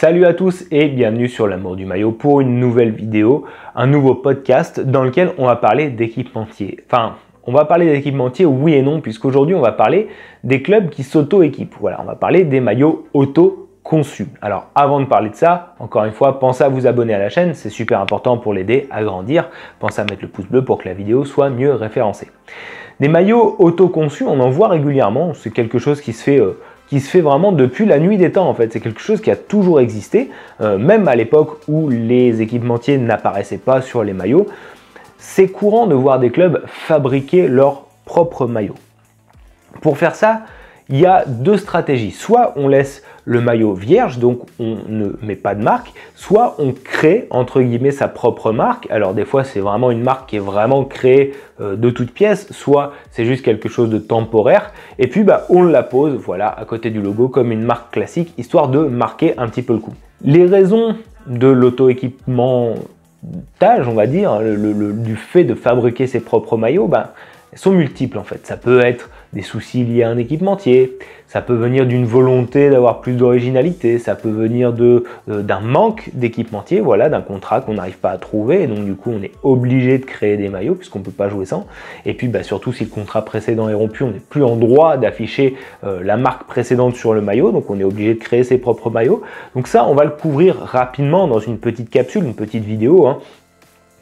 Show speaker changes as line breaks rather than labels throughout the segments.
Salut à tous et bienvenue sur l'amour du maillot pour une nouvelle vidéo, un nouveau podcast dans lequel on va parler d'équipementiers. Enfin, on va parler d'équipementiers oui et non, puisqu'aujourd'hui on va parler des clubs qui s'auto-équipent. Voilà, on va parler des maillots auto-conçus. Alors avant de parler de ça, encore une fois, pensez à vous abonner à la chaîne, c'est super important pour l'aider à grandir. Pensez à mettre le pouce bleu pour que la vidéo soit mieux référencée. Des maillots auto-conçus, on en voit régulièrement, c'est quelque chose qui se fait vraiment depuis la nuit des temps en fait. C'est quelque chose qui a toujours existé, même à l'époque où les équipementiers n'apparaissaient pas sur les maillots. C'est courant de voir des clubs fabriquer leurs propres maillots. Pour faire ça, il y a deux stratégies. Soit on laisse le maillot vierge, donc on ne met pas de marque, soit on crée entre guillemets sa propre marque. Alors des fois c'est vraiment une marque qui est vraiment créée de toutes pièces, soit c'est juste quelque chose de temporaire, et puis on la pose voilà à côté du logo comme une marque classique, histoire de marquer un petit peu le coup. Les raisons de l'auto-équipement, on va dire, du fait de fabriquer ses propres maillots, elles sont multiples en fait. Ça peut être des soucis liés à un équipementier, ça peut venir d'une volonté d'avoir plus d'originalité, ça peut venir d'un manque d'équipementier, voilà, d'un contrat qu'on n'arrive pas à trouver, et donc du coup on est obligé de créer des maillots puisqu'on ne peut pas jouer sans. Et puis surtout si le contrat précédent est rompu, on n'est plus en droit d'afficher la marque précédente sur le maillot, donc on est obligé de créer ses propres maillots. Donc ça, on va le couvrir rapidement dans une petite capsule, une petite vidéo, hein.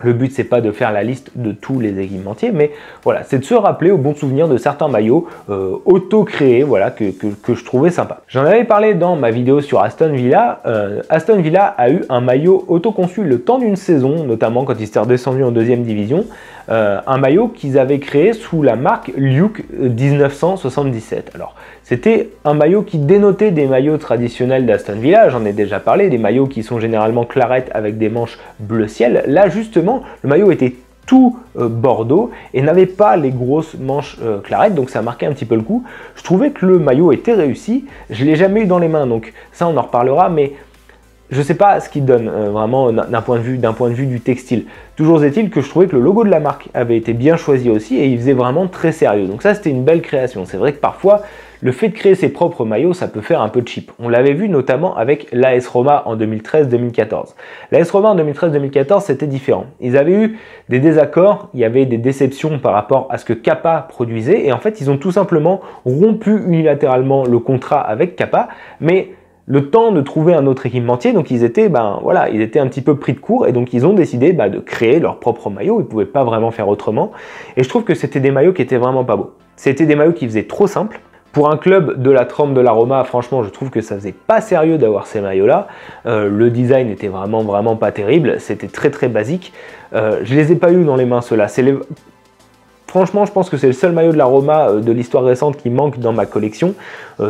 Le but, c'est pas de faire la liste de tous les équipementiers, mais voilà, c'est de se rappeler au bon souvenir de certains maillots auto-créés, voilà, que je trouvais sympa. J'en avais parlé dans ma vidéo sur Aston Villa. Aston Villa a eu un maillot auto-conçu le temps d'une saison, notamment quand ils étaient redescendus en deuxième division. Un maillot qu'ils avaient créé sous la marque Luke 1977. Alors, c'était un maillot qui dénotait des maillots traditionnels d'Aston Villa, j'en ai déjà parlé, des maillots qui sont généralement clarettes avec des manches bleu ciel. Là, justement, le maillot était tout bordeaux et n'avait pas les grosses manches clarettes, donc ça marquait un petit peu le coup. Je trouvais que le maillot était réussi, je ne l'ai jamais eu dans les mains, donc ça on en reparlera, mais je ne sais pas ce qu'il donne vraiment d'un point de vue du textile. Toujours est-il que je trouvais que le logo de la marque avait été bien choisi aussi et il faisait vraiment très sérieux. Donc ça, c'était une belle création. C'est vrai que parfois, le fait de créer ses propres maillots, ça peut faire un peu cheap. On l'avait vu notamment avec l'AS Roma en 2013-2014. L'AS Roma en 2013-2014, c'était différent. Ils avaient eu des désaccords, il y avait des déceptions par rapport à ce que Kappa produisait et en fait, ils ont tout simplement rompu unilatéralement le contrat avec Kappa, mais le temps de trouver un autre équipementier, donc ils étaient, ils étaient un petit peu pris de court et donc ils ont décidé de créer leur propre maillot. Ils ne pouvaient pas vraiment faire autrement et je trouve que c'était des maillots qui étaient vraiment pas beaux. C'était des maillots qui faisaient trop simple. Pour un club de la trempe de la Roma, franchement, je trouve que ça faisait pas sérieux d'avoir ces maillots-là. Le design était vraiment pas terrible. C'était très basique. Je les ai pas eu dans les mains ceux-là. Franchement, je pense que c'est le seul maillot de la Roma de l'histoire récente qui manque dans ma collection.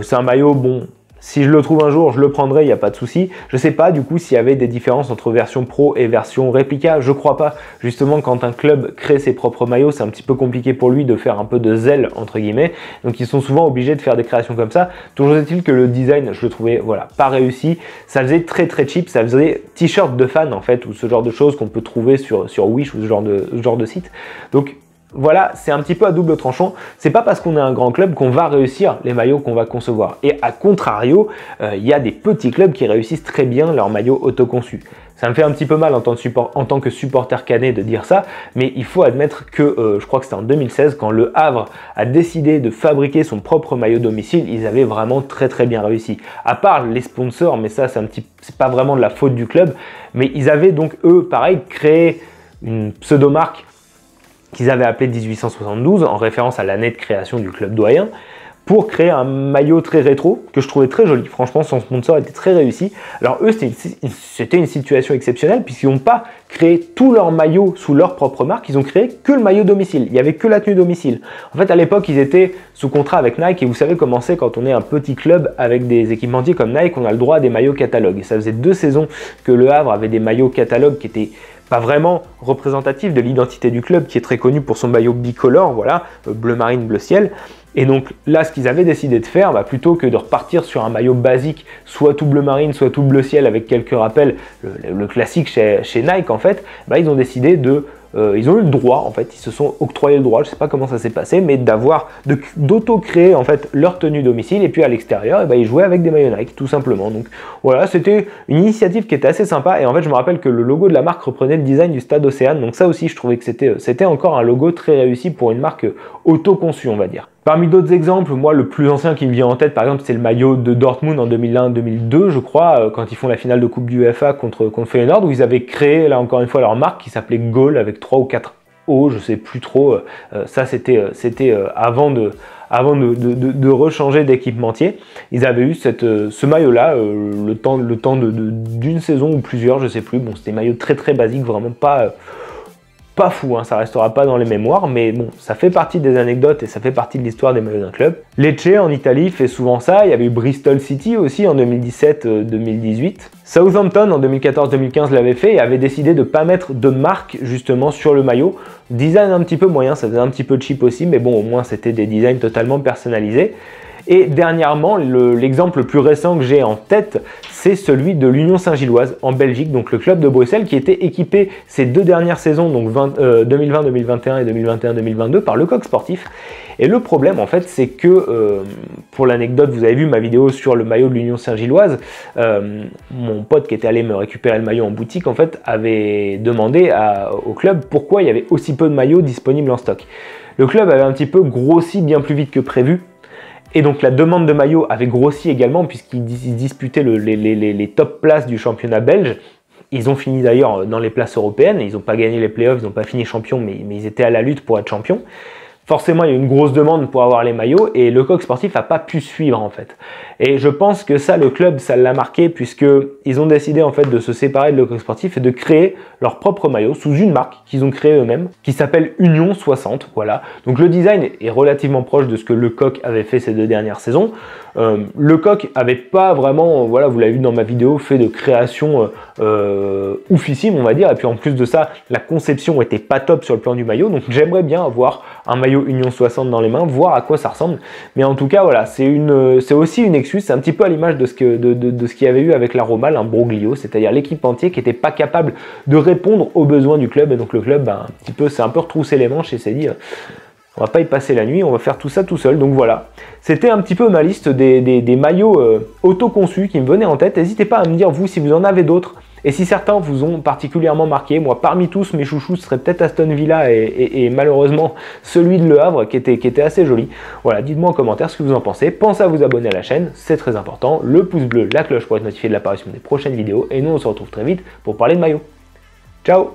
C'est un maillot bon. Si je le trouve un jour, je le prendrai, il n'y a pas de souci. Je ne sais pas du coup s'il y avait des différences entre version pro et version réplica. Je crois pas. Justement, quand un club crée ses propres maillots, c'est un petit peu compliqué pour lui de faire un peu de zèle entre guillemets. Donc ils sont souvent obligés de faire des créations comme ça. Toujours est-il que le design, je le trouvais pas réussi. Ça faisait très cheap. Ça faisait t-shirt de fan en fait, ou ce genre de choses qu'on peut trouver sur Wish ou ce genre de site. Donc voilà, c'est un petit peu à double tranchant. C'est pas parce qu'on est un grand club qu'on va réussir les maillots qu'on va concevoir. Et à contrario, il y a des petits clubs qui réussissent très bien leurs maillots autoconçus. Ça me fait un petit peu mal en tant que supporter canet de dire ça, mais il faut admettre que je crois que c'était en 2016 quand Le Havre a décidé de fabriquer son propre maillot domicile, ils avaient vraiment très bien réussi. À part les sponsors, mais ça c'est pas vraiment de la faute du club, mais ils avaient donc eux pareil créé une pseudo-marque qu'ils avaient appelé 1872 en référence à l'année de création du club doyen pour créer un maillot très rétro que je trouvais très joli. Franchement, son sponsor était très réussi. Alors eux, c'était une situation exceptionnelle puisqu'ils n'ont pas créé tous leurs maillots sous leur propre marque, ils ont créé que le maillot domicile. Il n'y avait que la tenue domicile. En fait, à l'époque, ils étaient sous contrat avec Nike et vous savez comment c'est quand on est un petit club avec des équipementiers comme Nike, on a le droit à des maillots catalogues. Et ça faisait 2 saisons que Le Havre avait des maillots catalogues qui étaient pas vraiment représentatif de l'identité du club qui est très connu pour son maillot bicolore, voilà, bleu marine, bleu ciel. Et donc là, ce qu'ils avaient décidé de faire, plutôt que de repartir sur un maillot basique, soit tout bleu marine, soit tout bleu ciel avec quelques rappels, le classique chez Nike en fait, ils ont décidé de ils ont eu le droit, en fait, ils se sont octroyés le droit, je sais pas comment ça s'est passé, mais d'auto-créer en fait leur tenue domicile, et puis à l'extérieur, ils jouaient avec des maillots Nike, tout simplement. Donc voilà, c'était une initiative qui était assez sympa, et en fait, je me rappelle que le logo de la marque reprenait le design du stade Océane, donc ça aussi, je trouvais que c'était encore un logo très réussi pour une marque auto-conçue, on va dire. Parmi d'autres exemples, moi, le plus ancien qui me vient en tête, par exemple, c'est le maillot de Dortmund en 2001-2002, je crois, quand ils font la finale de Coupe du UEFA contre Feyenoord, où ils avaient créé, là encore une fois, leur marque qui s'appelait Goal avec 3 ou 4 O, je sais plus trop. Ça, c'était avant de rechanger d'équipementier. Ils avaient eu ce maillot-là, le temps d'une saison ou plusieurs, je sais plus. Bon, c'était un maillot très très basique, vraiment pas fou, hein, ça restera pas dans les mémoires, mais bon, ça fait partie des anecdotes et ça fait partie de l'histoire des maillots d'un club. Lecce en Italie fait souvent ça, il y avait eu Bristol City aussi en 2017-2018. Southampton en 2014-2015 l'avait fait et avait décidé de ne pas mettre de marque justement sur le maillot. Design un petit peu moyen, ça faisait un petit peu cheap aussi, mais bon, au moins c'était des designs totalement personnalisés. Et dernièrement, l'exemple le plus récent que j'ai en tête, c'est celui de l'Union Saint-Gilloise en Belgique, donc le club de Bruxelles qui était équipé ces 2 dernières saisons, donc 2020-2021 et 2021-2022 par Lecoq Sportif. Et le problème en fait, c'est que, pour l'anecdote, vous avez vu ma vidéo sur le maillot de l'Union Saint-Gilloise, mon pote qui était allé me récupérer le maillot en boutique, en fait, avait demandé au club pourquoi il y avait aussi peu de maillots disponibles en stock. Le club avait un petit peu grossi bien plus vite que prévu. Et donc la demande de maillots avait grossi également puisqu'ils disputaient les top places du championnat belge. Ils ont fini d'ailleurs dans les places européennes, ils n'ont pas gagné les playoffs, ils n'ont pas fini champions, mais ils étaient à la lutte pour être champions. Forcément, il y a eu une grosse demande pour avoir les maillots et Lecoq Sportif n'a pas pu suivre en fait. Et je pense que ça, le club, ça l'a marqué puisqu'ils ont décidé en fait de se séparer de Lecoq Sportif et de créer leur propre maillot sous une marque qu'ils ont créée eux-mêmes, qui s'appelle Union 60. Voilà. Donc le design est relativement proche de ce que Lecoq avait fait ces 2 dernières saisons. Lecoq avait pas vraiment, voilà, vous l'avez vu dans ma vidéo, fait de création oufissime, on va dire. Et puis en plus de ça, la conception était pas top sur le plan du maillot. Donc j'aimerais bien avoir un maillot Union 60 dans les mains, voir à quoi ça ressemble. Mais en tout cas, voilà, c'est aussi une excuse. C'est un petit peu à l'image de ce qu'il y avait eu avec la Roma, l'imbroglio, c'est-à-dire l'équipe entière qui n'était pas capable de répondre aux besoins du club. Et donc le club, c'est un peu retroussé les manches et s'est dit on va pas y passer la nuit, on va faire tout ça tout seul. Donc voilà, c'était un petit peu ma liste des maillots auto-conçus qui me venaient en tête. N'hésitez pas à me dire, vous, si vous en avez d'autres, et si certains vous ont particulièrement marqué. Moi, parmi tous, mes chouchous, ce serait peut-être Aston Villa et malheureusement celui de Le Havre qui était assez joli. Voilà, dites-moi en commentaire ce que vous en pensez. Pensez à vous abonner à la chaîne, c'est très important. Le pouce bleu, la cloche pour être notifié de l'apparition des prochaines vidéos. Et nous, on se retrouve très vite pour parler de maillots. Ciao!